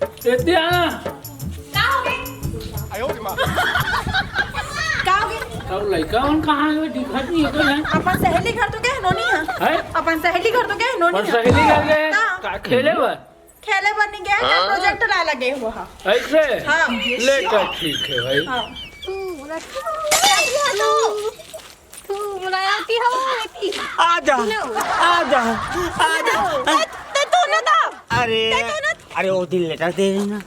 येते ना का हो गए का हो गए अब लड़का उन कहाँ है दिखत नहीं है तो है अपन सहेली घर तो गए नोनी है अपन सहेली घर तो गए नोनी और सहेली कर गए हाँ। का खेले हुआ खेले बन गया क्या प्रोजेक्ट ला लगे हुआ है ऐसे हाँ लेकर ठीक है भाई हाँ आजा आजा आजा ते तू ना था अरे अरे वो दिन लेटर दे रही ना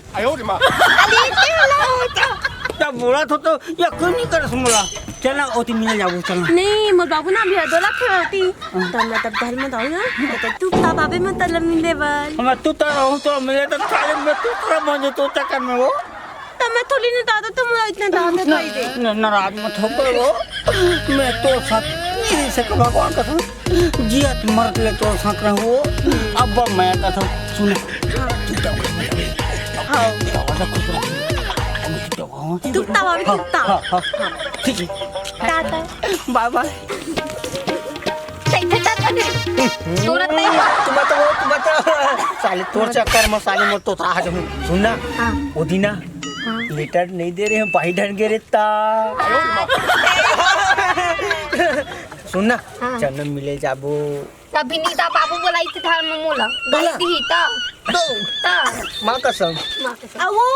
तब बोला तो यकीन नहीं कर मला चला ओ ती मिले जाऊ चला नहीं मोर बाबू ना भी दोला खेलती तब मैं तब घर में दाऊ ना तो तू ता बाबे में तलब मिले बल मैं तू तो रहूं तो मिले तो साले में तू तेरा बन तो चक्कर में वो तब मैं थोड़ी नहीं दादा तुम इतने दादा नहीं दे नाराज मत हो करो मैं तो साथ नहीं सक भगवान का जिया मरत ले तो साथ रहो अब मैं कथा सुन हां तू ता बाबे तू ता ठीक है टाटा बाय बाय सूरत नहीं तू बता साले तोर चक्कर में साले मत तो आज हम सुनना वो दीना लेटर नहीं दे रहे हैं भाई ढंग के रेता सुनना चन्न मिले जाबो तभी नहीं ता बाबू बोलाई थी थार में मोला गलती ही ता ता मां कसम आवो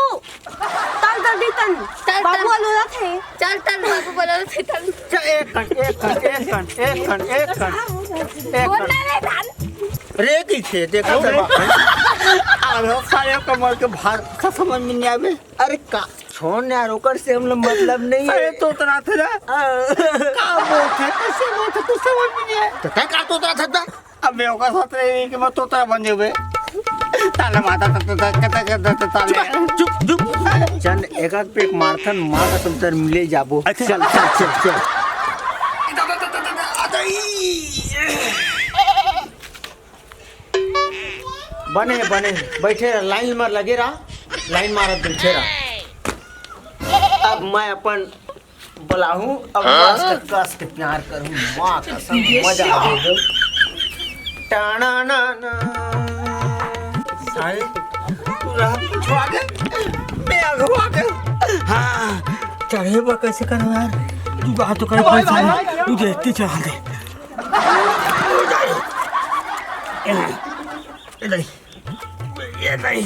तल जल्दी तन बाबू बोला थे चल तल बाबू बोला थे तल एक बोलना रे तन रे की थे देखो अरे सारे कमर के भार का समझ में नहीं आवे अरे का छोड़ यार ओकर से हम लोग मतलब नहीं है अरे तो तना थे ना का बोलते कैसे बोलते तू समझ में नहीं है तो क्या का तो तना था अब मैं ओकर साथ रही कि मैं तोता बन जेबे ताले माता कता ताले चुप चल एक पे एक मारथन मां का तुम तर मिले जाबो चल बने बैठे रहा लाइन में लगे रहा लाइन मारा बैठे रहा अब मैं अपन बुलाऊं अब कस के प्यार करूं माँ कसम मजा आएगा टाना ना ना सारे पूरा छुआ गए मैं अगवा गए हाँ चढ़े बा कैसे करूं यार तू बात तो कर तू देखते चढ़ा दे ये नहीं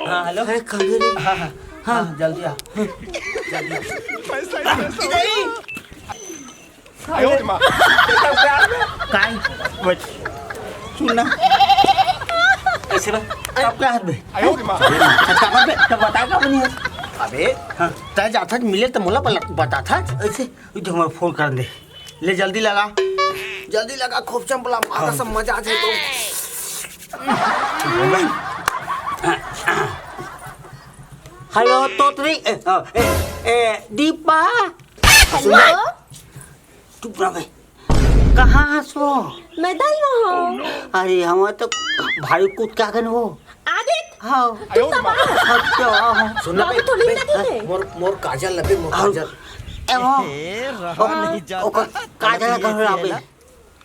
हाँ हेलो है कहाँ हाँ जल्दी आ सुनना ऐसे अब क्या हाथ में बता का बनी अबे तय जाता मिले तो मोला बता था ऐसे हमारा फोन कर दे ले जल्दी लगा खूब चंपला मारा सब मजा आ जाए तो हेलो तोतरी दीपा हेलो चुप रह भाई कहाँ हंसो मैदान में हो अरे हम तो भाई कूद क्या कर हो आदित हाँ सुनना बाबू थोड़ी ना थे मोर काजल लगे मोर काजल काजल कर रहा बे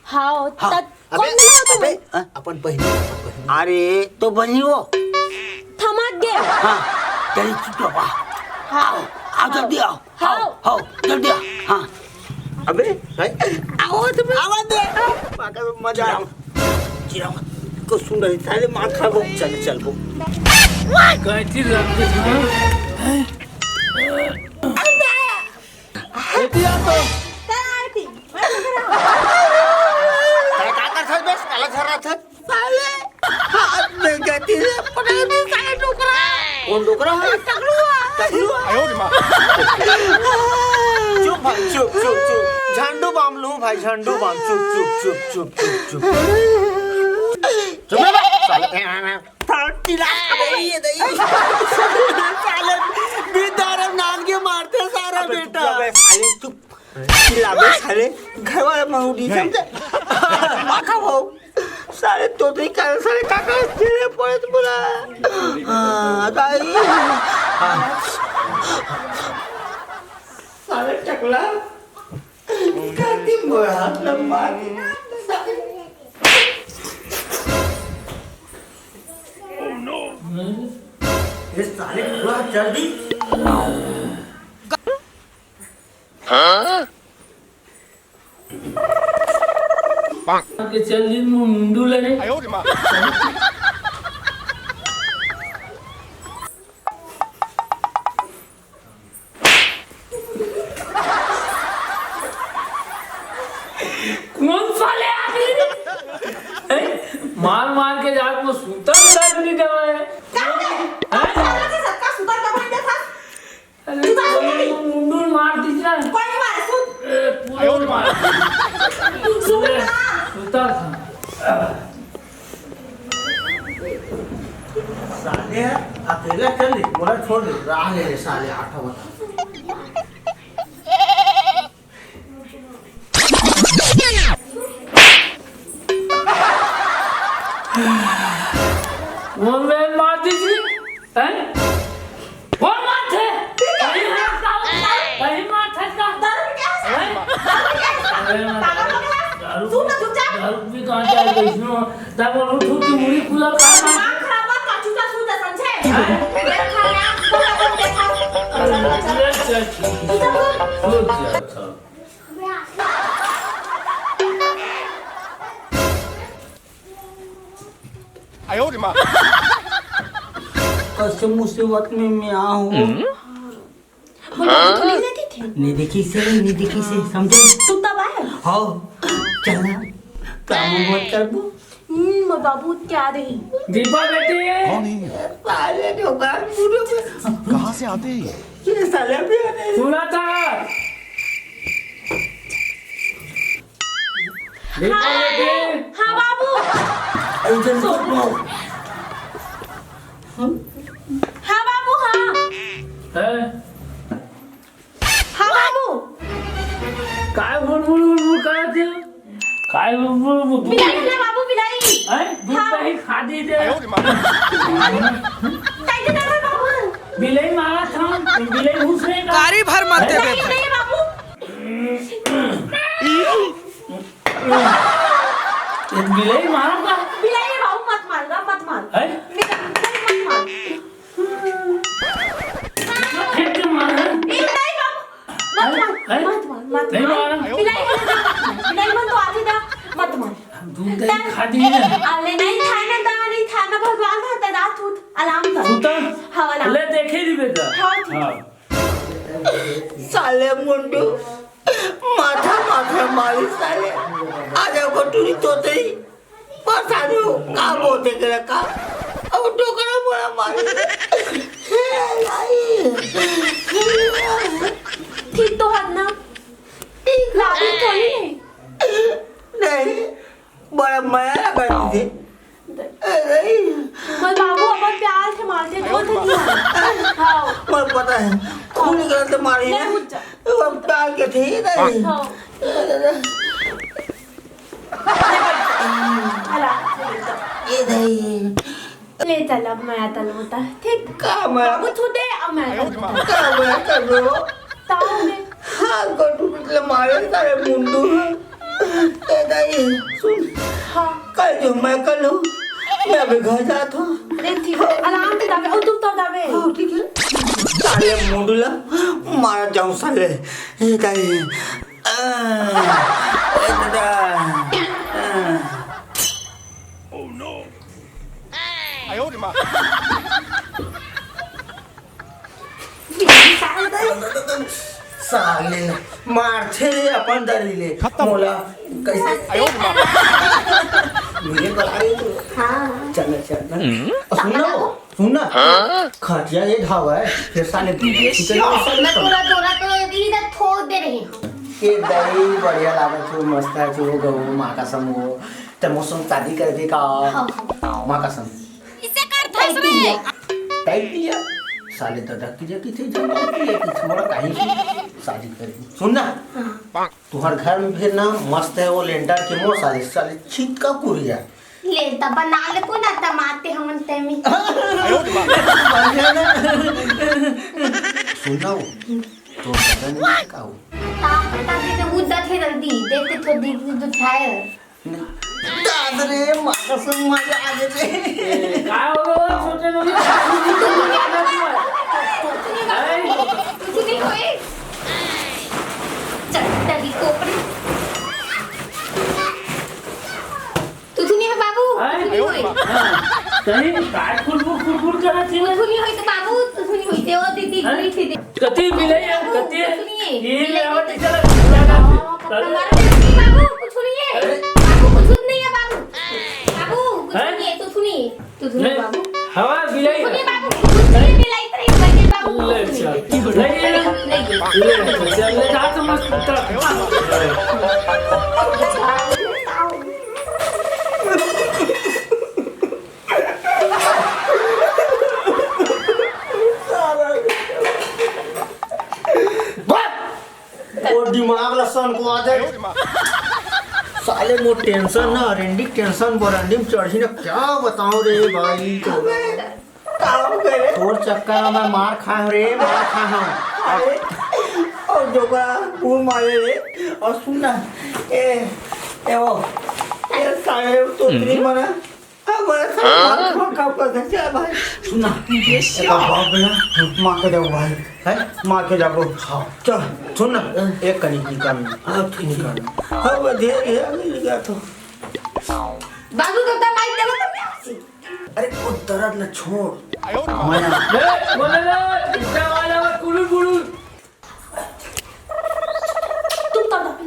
हाँ तब कौन ना हो तुम अपन बहनी अरे तो बहनी हो थमाक गए हाँ तेरी चुप रहो हाँ आओ जल्दी आओ आओ जल्दी आओ हाँ अबे आओ तुम आवाज दे पाका मजा आया चिरा को सुन रही सारे मार खा वो चल वो कैसी लगती है एतिया तो काय का कर सकते बस अलग घर रहा था साले हाथ में गति से पकड़ में साले डोकरा कौन डोकरा है टकलुआ आयो रे मां चुप भाई चुप झंडू बाम लूं भाई झंडू बाम चुप चुप साले टिला ये दई साले बिदारम नाम के मारते सारा बेटा साले चुप टिला बे साले घर वाला महूडी समझे आका वो सारे तोते का सारे काका तेरे पड़े तो बोला हां दाई साले टकला काटी मोरा लंबा हे साले थोड़ा जल्दी के चल दिन मुंडू लगे कौन साले आदमी मार मार के जात में सूता दर्द नहीं दवा है मुंडू मार दीजिए पूरा मार सूता था साले अकेला चल ले बोला छोड़ दे राह ले साले आठा बता वो मैं मार दीजिए हैं वो मार थे कहीं मार था का दारू भी कहाँ जाए इसमें तब वो उठो की मुड़ी खुला खाना कैसे मुसीबत में मैं आऊँ नहीं देखी से समझे तू तब आए हाँ चला काम मत कर दो बाबू क्या रही दीपा बेटी साले दुकान पूरे कहाँ से आते हैं ये साले भी आने सुना था दीपा बेटी हाँ बाबू ऐसे सब लोग हाँ बाबू हाँ है हाँ बाबू काय बुलबुल करते काय बुलबुल बिलाई ले बाबू बिलाई है दूध दही खा दी दे कैसे कर रहे बाबू बिलाई मारा था बिलाई घुस रहे का कारी भर मत दे बे नहीं बाबू बिलाई मारा का बिलाई बाबू मत मार है मत मार खेत के मारा नहीं बाबू मत नहीं मारा बिलाई मन तो आती था मत मार दूध दही खा दी ना अरे नहीं खाना भगवान का रात उठ अलार्म कर सुता हाँ अलार्म ले देखे दी बेटा हाँ, ठीक। हाँ साले मुंडू माथा मारी साले आज को टूरी तोते ही परेशानी हो का बोलते करे का अब टोकरा बोला मारी ठीक तो है ना ठीक लाभी थोड़ी नहीं बड़ा माया लगा थी मैं बाबू अपन प्यार से मारते तो नहीं हाँ मुझे पता है खून निकल तो मारी नहीं है मुझ जा वो प्यार के थी नहीं हाँ अला ये नहीं ले चल अब मैं तल होता ठीक का मैं बाबू तू दे अब मैं का मैं कर रो ताऊ में हाँ को टूटले मारे सारे मुंडू ये नहीं सुन हाँ कल जो मैं कल हूँ मैं अभी घर जाता हूँ अरे ठीक है अलार्म तो दबे और तुम तो दबे हाँ ठीक है साले मुंडूला मारा जाऊँ साले ये नहीं साले मारते रे अपन दरीले मोला कैसे मेरे बलाई चल सुनना खटिया ये ढावा है फिर साले मैं पूरा दोरा तो इधर ठोक दे रही हूँ के दही बढ़िया लागत हो मस्त है जो गहू माँ का सम हो तो मौसम शादी कर दे का माँ का सम इसे कर था इसमें टाइप दिया साले दादा की जगह थी जब कि छोड़ा कहीं की शादी कर दी सुन ना तुम्हारे घर में फिर ना मस्त है वो लेंटर के मोर साले साले छीत का कुरिया ले तब बना ले को ना टमाटे हमन तेमी सुन ना तो दादा ने कहा ता पता दे तो उदा थे जल्दी देखते तो देख तो छाए दादा रे माँ का संग मजा आ गए काय हो छोटे लोग तरी काय कुरकुर करत आहे? तुझुनी होईते बाबू, तुझुनी होईते ओ दीदी, तुझुनी होईते. कती बिलाई आहे कती सुनिए, ये बिलाई आवड होते. चला हमारे नहीं बाबू, कुछ नहीं है. बाबू कुछ नहीं है बाबू. बाबू कुछ नहीं है, तुझुनी बाबू. हवा बिलाई तुझुनी बाबू, कुछ नहीं बिलाई तरी बजे बाबू. ले चल ले जा तो मस्त उतर वो दिमाग लसन को आ जाए साले मो टेंशन ना रेंडी टेंशन बरंडी में चढ़ी ना क्या बताऊं रे भाई तोर चक्कर में मैं मार खा रे मार खा हूं और जोगा पूर मारे रे और सुनना ए वो ये साले तो तेरी मना हमारे साथ मार खा कर सकते भाई सुनना ये बाप बेटा मार के जाओ भाई है मार के जाओ हाँ चल सुन ना एक कनी की करना हाँ ठीक करना हाँ बढ़िया ये मिल गया तो बाबू तो दवाई देबो तो मैं आसी. अरे वो दर्द न छोड़ मैं ले बोले ले इतना वाला कुलुल बुलुल तुम तो दबे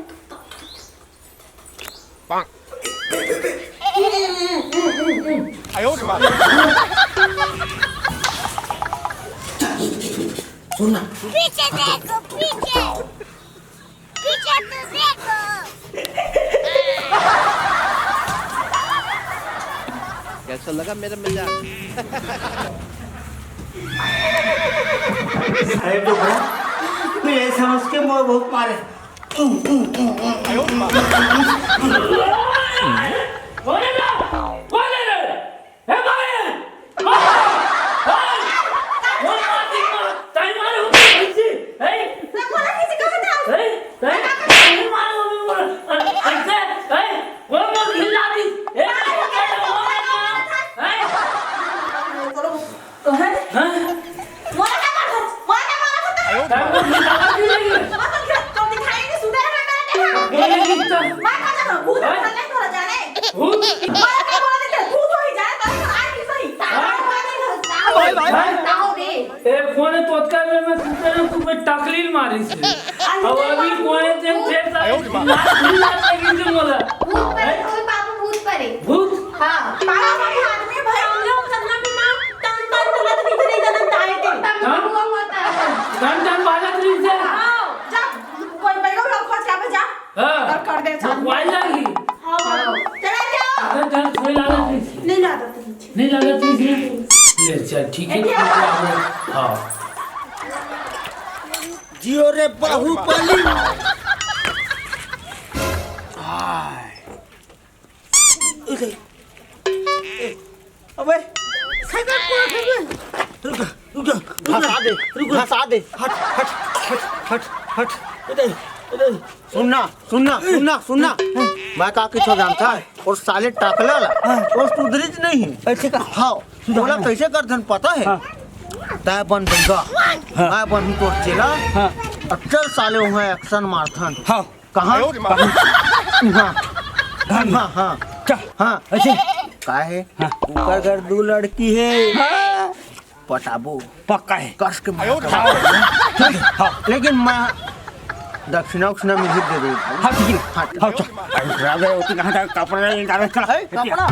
सुन ना पीछे देखो पीछे पीछे तो देखो कैसा लगा मेरा मजाक? अरे तो मैं ये समझ के मोर बहुत मारे बोले ले ए भाई वो माती को टाइम मारे हो ऐसे ए ना बोला किसी को था. ए मारो ऐसे ए वो मत हिला दी ए तो है हां मोरा का मार मोरा का टाइम को हिला दी नहीं तो दिखाई नहीं सुधर में देखा बोले कितना मैं कहा था भूत नहीं थोड़ा जाने भूत मोरा का बोला देते भूत हो ही जाए तो आज भी सही ताओ दे ए कोने तोतका में मैं सुनते ना तू पे टकलील मारी से अब अभी कोने ते फेर हिला लगी से बोला भूत परे कोई बाबू भूत परे भूत हां पारा हमारे हाथ में भाई हम लोग सदमा में ना टन टन चला तो भीतर ही जनम ताए थे हुआ होता है टन बाजा तुझे से हां जा कोई बैठो लोग खोज के जा हां कर दे छान वाई लगी हां चला जाओ अगर डर थोड़ी लागत नहीं लाता तो नहीं लागत तुझे ले चल ठीक है हां जियो रे बाहुबली अबे साइकिल पूरा रुक हंसा दे हट हट इधर सुनना मैं का किछो जानता है और साले टाकला ला और सुधरिज नहीं ऐसे का हाँ बोला कैसे कर धन पता है तय बन बंगा मैं बन तो चला अक्सर साले वहाँ एक्शन मारथन हाँ कहाँ हाँ ऐसे का है ऊपर घर दो लड़की है पटाबो पक्का है कस के लेकिन मैं दक्षिणा में ही दे दूँ हाँ ठीक है हाँ कपड़ा